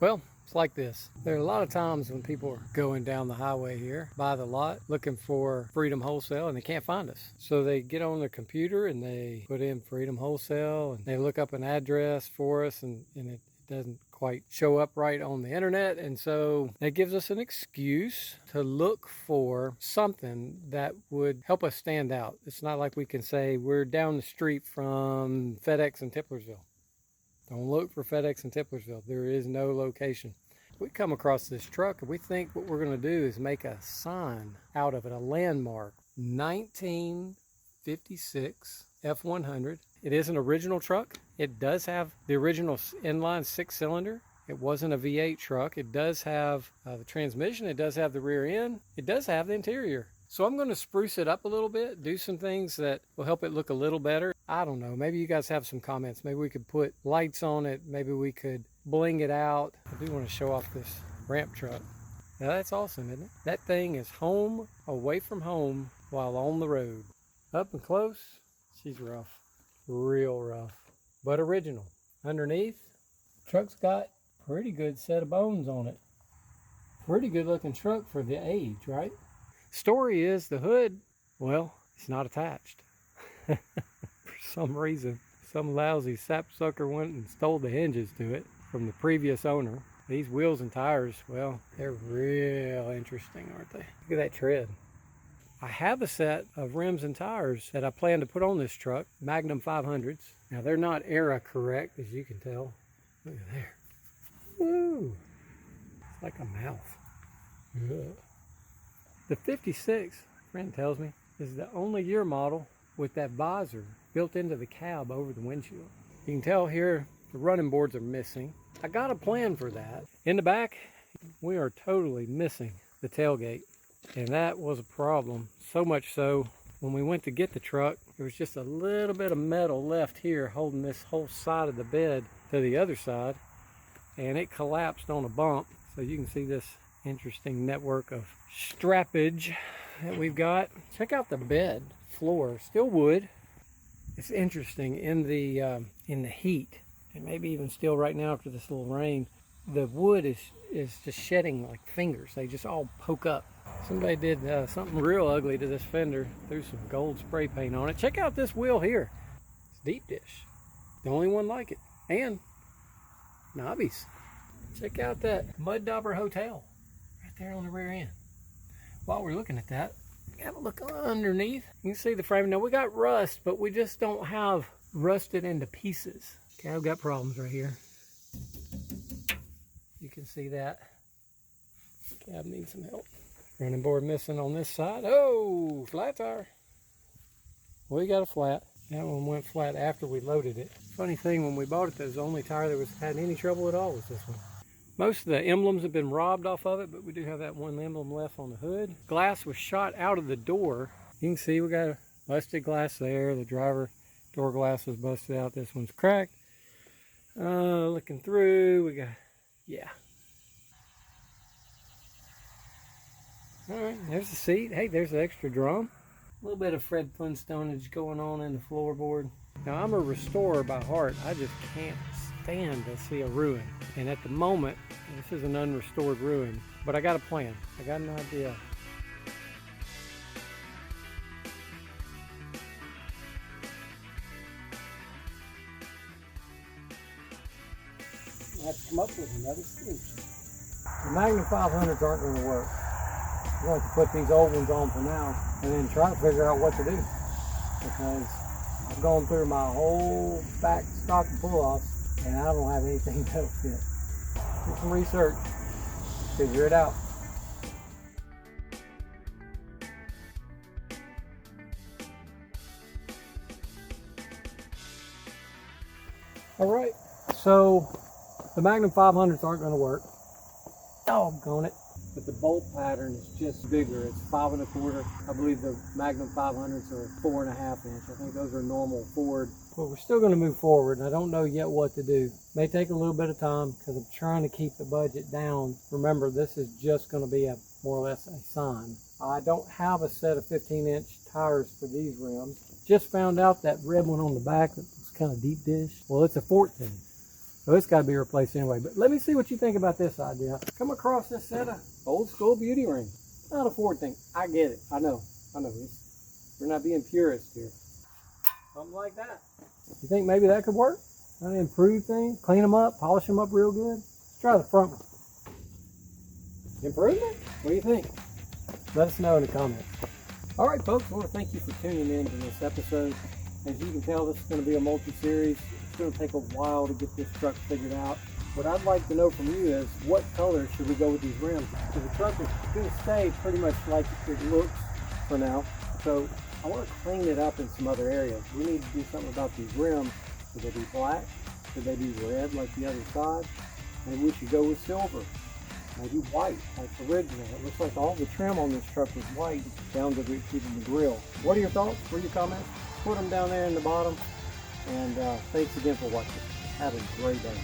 Well, it's like this. There are a lot of times when people are going down the highway here by the lot looking for Freedom Wholesale and they can't find us. So they get on their computer and they put in Freedom Wholesale and they look up an address for us and it doesn't quite show up right on the internet, and so that gives us an excuse to look for something that would help us stand out. It's not like we can say we're down the street from FedEx in Tiplersville. Don't look for FedEx in Tiplersville. There is no location. We come across this truck and we think what we're going to do is make a sign out of it, a landmark. 1956 F100. It is an original truck. It does have the original inline 6-cylinder. It wasn't a V8 truck. It does have the transmission. It does have the rear end. It does have the interior. So I'm going to spruce it up a little bit, do some things that will help it look a little better. I don't know. Maybe you guys have some comments. Maybe we could put lights on it. Maybe we could bling it out. I do want to show off this ramp truck. Now that's awesome, isn't it? That thing is home, away from home, while on the road. Up and close, she's rough. Real rough, but original. Underneath, truck's got a pretty good set of bones on it. Pretty good looking truck for the age, right? Story is the hood, well, it's not attached. For some reason, some lousy sapsucker went and stole the hinges to it from the previous owner. These wheels and tires, well, they're real interesting, aren't they? Look at that tread. I have a set of rims and tires that I plan to put on this truck, Magnum 500s. Now they're not era correct, as you can tell. Look at there. Woo! It's like a mouth. Ugh. The 56, friend tells me, is the only year model with that visor built into the cab over the windshield. You can tell here the running boards are missing. I got a plan for that. In the back, we are totally missing the tailgate. And that was a problem, so much so when we went to get the truck, there was just a little bit of metal left here holding this whole side of the bed to the other side, and it collapsed on a bump. So you can see this interesting network of strappage that we've got. Check out the bed floor, still wood. It's interesting in the heat, and maybe even still right now after this little rain, the wood is just shedding like fingers. They just all poke up. Somebody did something real ugly to this fender. Threw some gold spray paint on it. Check out this wheel here. It's deep dish. The only one like it. And knobbies. Check out that Mud Dauber Hotel right there on the rear end. While we're looking at that, have a look underneath. You can see the frame. Now we got rust, but we just don't have rusted into pieces. Okay, I've got problems right here. You can see that. Cab needs some help. Running board missing on this side. Oh, flat tire. We got a flat. That one went flat after we loaded it. Funny thing, when we bought it, the only tire that had any trouble at all was this one. Most of the emblems have been robbed off of it, but we do have that one emblem left on the hood. Glass was shot out of the door. You can see we got a busted glass there. The driver door glass was busted out. This one's cracked. Looking through, we got, yeah. All right, there's the seat. Hey, there's the extra drum. A little bit of Fred Flintstoneage going on in the floorboard. Now, I'm a restorer by heart. I just can't stand to see a ruin. And at the moment, this is an unrestored ruin. But I got a plan. I got an idea. I have to come up with another solution. The Magnum 500s aren't going to work. I'm going to put these old ones on for now and then try to figure out what to do, because I've gone through my whole back stock and pull-offs and I don't have anything that'll fit. Do some research, figure it out. Alright, so the Magnum 500s aren't going to work. Doggone it. But the bolt pattern is just bigger. It's 5 1/4. I believe the Magnum 500s are 4.5 inch. I think those are normal Ford. But we're still going to move forward, and I don't know yet what to do. May take a little bit of time because I'm trying to keep the budget down. Remember, this is just going to be a more or less a sign. I don't have a set of 15-inch tires for these rims. Just found out that red one on the back that was kind of deep dish. Well, it's a 14. So it's got to be replaced anyway. But let me see what you think about this idea. Come across this set of old school beauty rings. Not a Ford thing. I get it. I know. We're not being purists here. Something like that. You think maybe that could work? Trying to improve things, clean them up, polish them up real good. Let's try the front one. Improvement? What do you think? Let us know in the comments. All right, folks, I want to thank you for tuning in to this episode. As you can tell, this is going to be a multi-series. It's going to take a while to get this truck figured out. What I'd like to know from you is what color should we go with these rims? Because the truck is going to stay pretty much like it looks for now. So I want to clean it up in some other areas. We need to do something about these rims. Should they be black? Should they be red like the other side? Maybe we should go with silver. Maybe white, like the original. It looks like all the trim on this truck was white down to the grill. What are your thoughts? What are your comments? Put them down there in the bottom. And thanks again for watching. Have a great day.